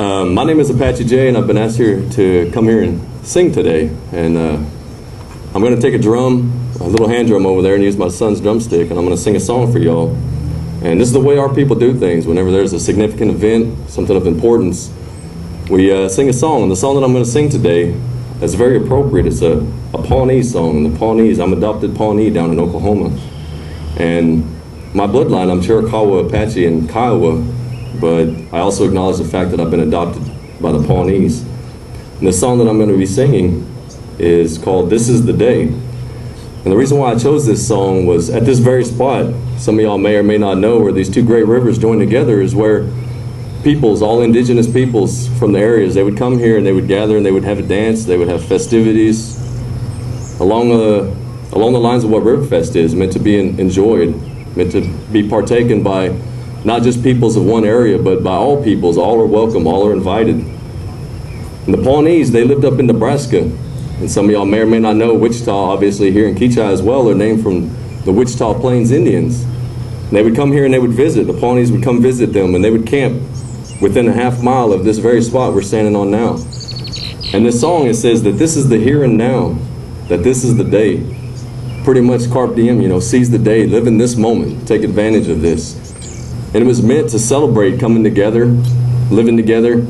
My name is Apache J, and I've been asked here to come here and sing today. And I'm going to take a little hand drum over there, and use my son's drumstick, and I'm going to sing a song for y'all. And this is the way our people do things. Whenever there's a significant event, something of importance, we sing a song. And the song that I'm going to sing today is very appropriate. It's a Pawnee song. And the Pawnees, I'm adopted Pawnee down in Oklahoma. And my bloodline, I'm Chiricahua, Apache, and Kiowa, but I also acknowledge the fact that I've been adopted by the Pawnees. And the song that I'm going to be singing is called This Is the Day. And the reason why I chose this song was at this very spot, some of y'all may or may not know, where these two great rivers join together is where peoples, all indigenous peoples from the areas, they would come here and they would gather and they would have a dance, they would have festivities along the lines of what Riverfest is, meant to be enjoyed, meant to be partaken by not just peoples of one area, but by all peoples. All are welcome, all are invited. And the Pawnees, they lived up in Nebraska. And some of y'all may or may not know, Wichita, obviously here in Keachai as well, are named from the Wichita Plains Indians. And they would come here and they would visit. The Pawnees would come visit them, and they would camp within a half mile of this very spot we're standing on now. And this song, it says that this is the here and now, that this is the day. Pretty much carpe diem, seize the day, live in this moment, take advantage of this. And it was meant to celebrate coming together, living together.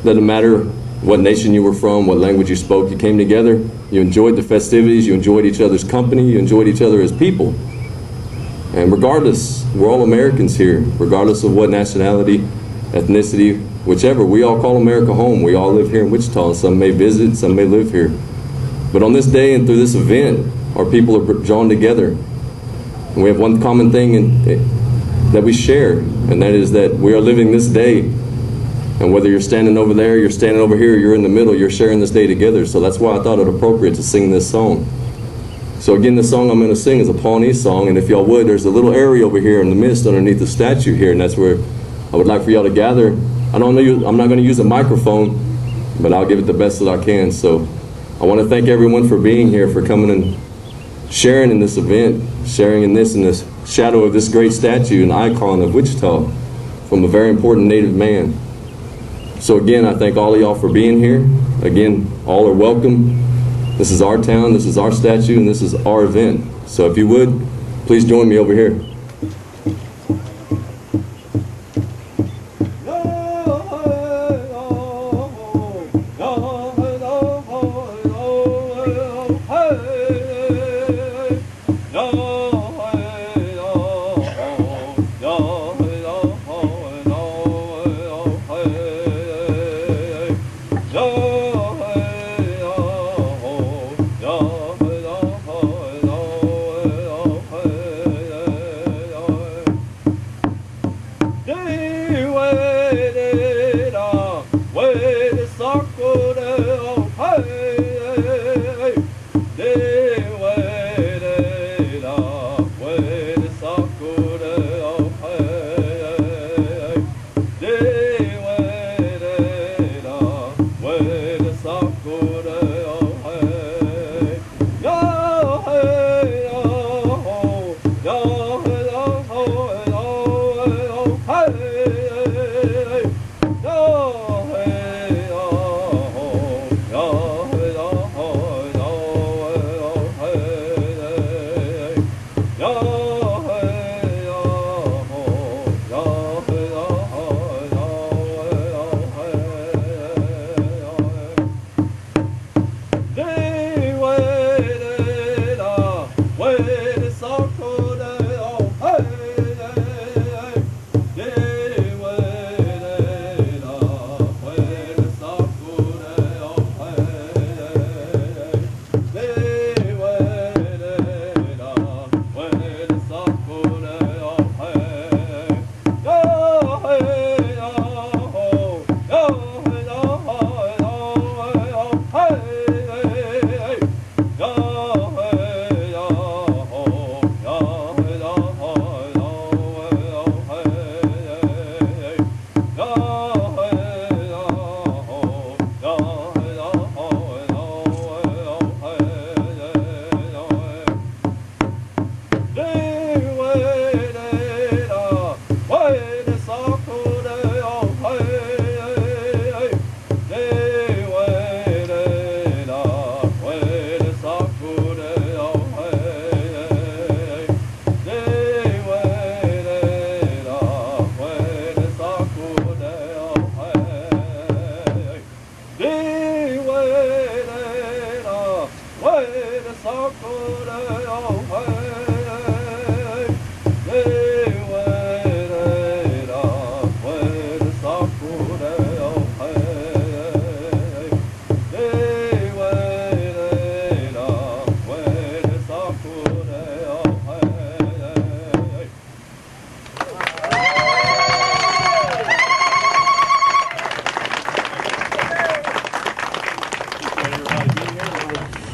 Doesn't matter what nation you were from, what language you spoke, you came together, you enjoyed the festivities, you enjoyed each other's company, you enjoyed each other as people. And regardless, we're all Americans here, regardless of what nationality, ethnicity, whichever, we all call America home. We all live here in Wichita, and some may visit, some may live here. But on this day and through this event, our people are drawn together. And we have one common thing that we share, and that is that we are living this day. And whether you're standing over there, you're standing over here, you're in the middle, you're sharing this day together. So that's why I thought it appropriate to sing this song. So again, the song I'm going to sing is a Pawnee song, and if y'all would, there's a little area over here in the midst underneath the statue here, and that's where I would like for y'all to gather. I'm not going to use a microphone, but I'll give it the best that I can. So I want to thank everyone for being here, for coming and sharing in this event, sharing in the shadow of this great statue, an icon of Wichita from a very important Native man. So again, I thank all of y'all for being here. Again, all are welcome. This is our town, this is our statue, and this is our event. So if you would, please join me over here.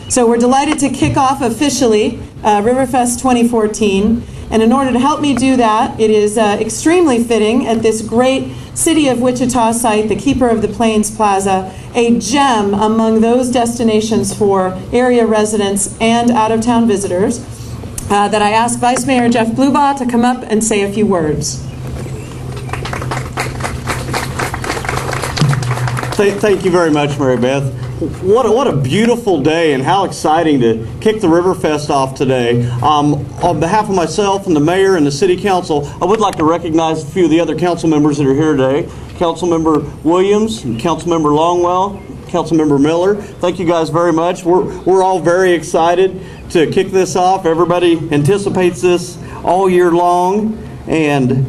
So we're delighted to kick off officially Riverfest 2014. And in order to help me do that, it is extremely fitting at this great City of Wichita site, the Keeper of the Plains Plaza, a gem among those destinations for area residents and out-of-town visitors, that I ask Vice Mayor Jeff Blubaugh to come up and say a few words. Thank you very much, Mary Beth. What a beautiful day, and how exciting to kick the Riverfest off today. On behalf of myself and the mayor and the city council, I would like to recognize a few of the other council members that are here today. Councilmember Williams, and Councilmember Longwell, Councilmember Miller. Thank you guys very much. We're all very excited to kick this off. Everybody anticipates this all year long, and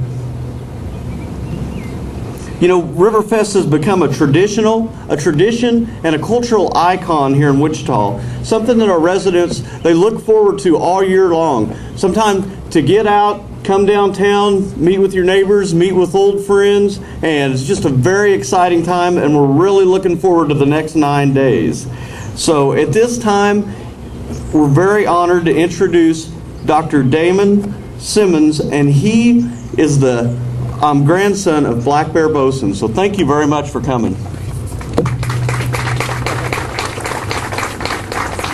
you know, Riverfest has become a tradition and a cultural icon here in Wichita. Something that our residents, they look forward to all year long. Sometimes to get out, come downtown, meet with your neighbors, meet with old friends, and it's just a very exciting time, and we're really looking forward to the next 9 days. So at this time, we're very honored to introduce Dr. Damon Simmons, and he is the grandson of Black Bear Bosun. So thank you very much for coming.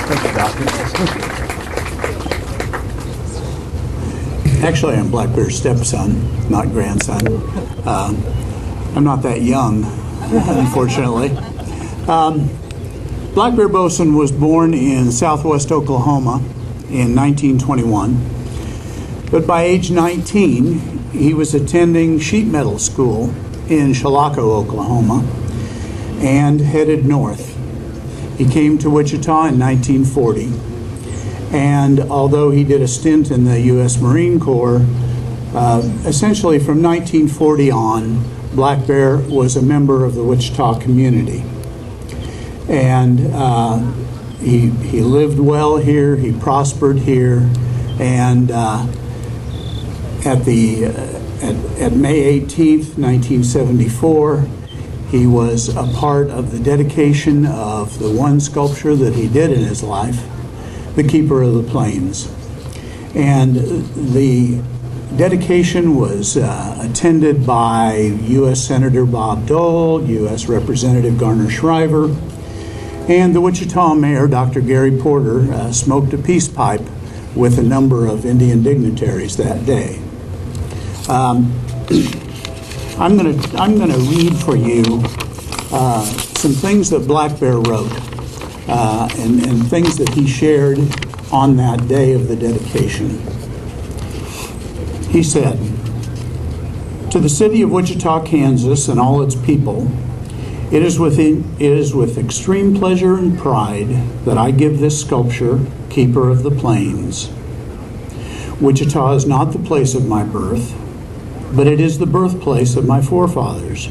Thank you, Doctor. Actually, I'm Black Bear's stepson, not grandson. I'm not that young, unfortunately. Black Bear Bosun was born in southwest Oklahoma in 1921, but by age 19, he was attending sheet metal school in Chilocco, Oklahoma, and headed north. He came to Wichita in 1940, and although he did a stint in the U.S. Marine Corps, essentially from 1940 on, Black Bear was a member of the Wichita community. And he lived well here, he prospered here, and at May 18th, 1974, he was a part of the dedication of the one sculpture that he did in his life, the Keeper of the Plains. And the dedication was attended by U.S. Senator Bob Dole, U.S. Representative Garner Shriver, and the Wichita Mayor, Dr. Gary Porter, smoked a peace pipe with a number of Indian dignitaries that day. I'm going to read for you some things that Black Bear wrote and things that he shared on that day of the dedication. He said, "To the city of Wichita, Kansas, and all its people, it is with extreme pleasure and pride that I give this sculpture, Keeper of the Plains. Wichita is not the place of my birth, but it is the birthplace of my forefathers.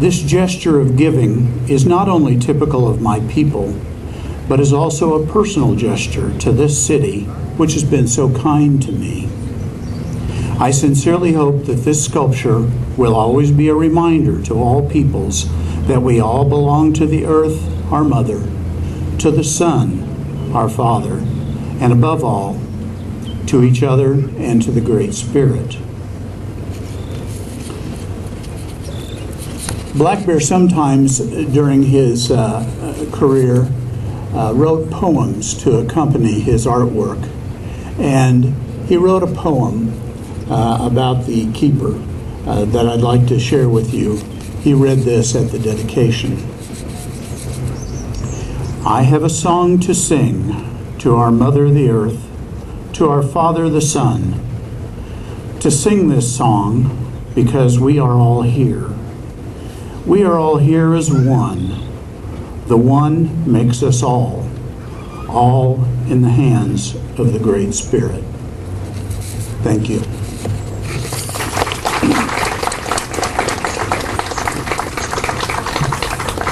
This gesture of giving is not only typical of my people, but is also a personal gesture to this city, which has been so kind to me. I sincerely hope that this sculpture will always be a reminder to all peoples that we all belong to the earth, our mother, to the sun, our father, and above all, to each other and to the Great Spirit." Black Bear sometimes during his career wrote poems to accompany his artwork. And he wrote a poem about the keeper that I'd like to share with you. He read this at the dedication. "I have a song to sing to our mother the earth, to our father the sun, to sing this song because we are all here. We are all here as one. The one makes us all. all in the hands of the Great Spirit. Thank you.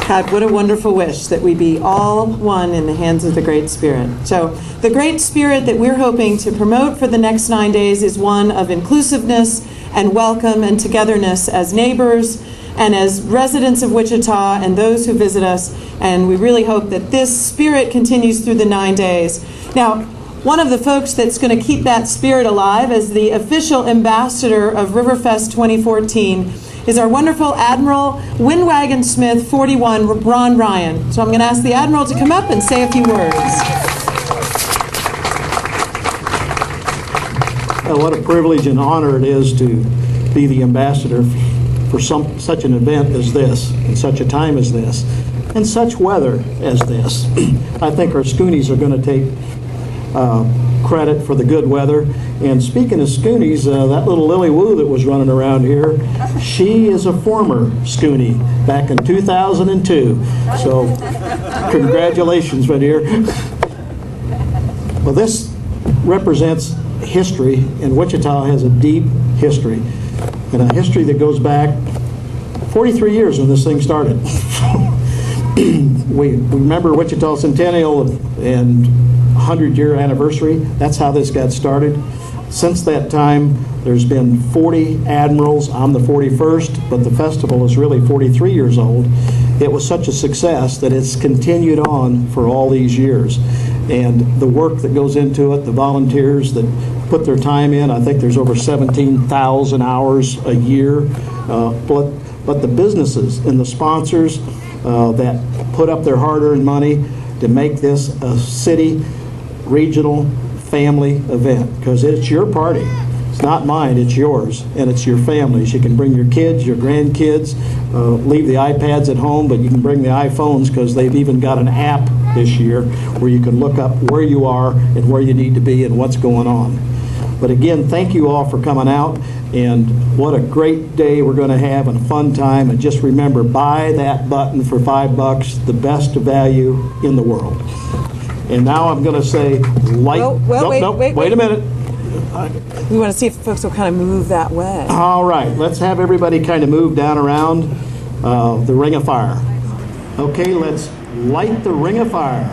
God, what a wonderful wish that we be all one in the hands of the Great Spirit. So the Great Spirit that we're hoping to promote for the next 9 days is one of inclusiveness and welcome and togetherness as neighbors and as residents of Wichita and those who visit us. And we really hope that this spirit continues through the 9 days. Now, one of the folks that's going to keep that spirit alive as the official ambassador of Riverfest 2014 is our wonderful Admiral Windwagon Smith 41, Ron Ryan. So I'm going to ask the Admiral to come up and say a few words. What a privilege and honor it is to be the ambassador for such an event as this, and such a time as this, and such weather as this. I think our Scoonies are going to take credit for the good weather. And speaking of Scoonies, that little Lily Woo that was running around here, she is a former Scoonie back in 2002. So congratulations, my dear. Well, this represents history, and Wichita has a deep history, and a history that goes back 43 years when this thing started. We remember Wichita Centennial and 100-year anniversary. That's how this got started. Since that time, there's been 40 admirals. I'm the 41st, but the festival is really 43 years old. It was such a success that it's continued on for all these years. And the work that goes into it, the volunteers that put their time in, I think there's over 17,000 hours a year. But the businesses and the sponsors that put up their hard-earned money to make this a city, regional, family event, because it's your party. It's not mine, it's yours, and it's your family's. You can bring your kids, your grandkids, leave the iPads at home, but you can bring the iPhones, because they've even got an app this year where you can look up where you are and where you need to be and what's going on. But again, thank you all for coming out, and what a great day we're going to have and a fun time. And just remember, buy that button for $5, the best value in the world. And now I'm going to say, wait a minute. We want to see if folks will kind of move that way. All right, let's have everybody kind of move down around the ring of fire. Okay, let's light the ring of fire.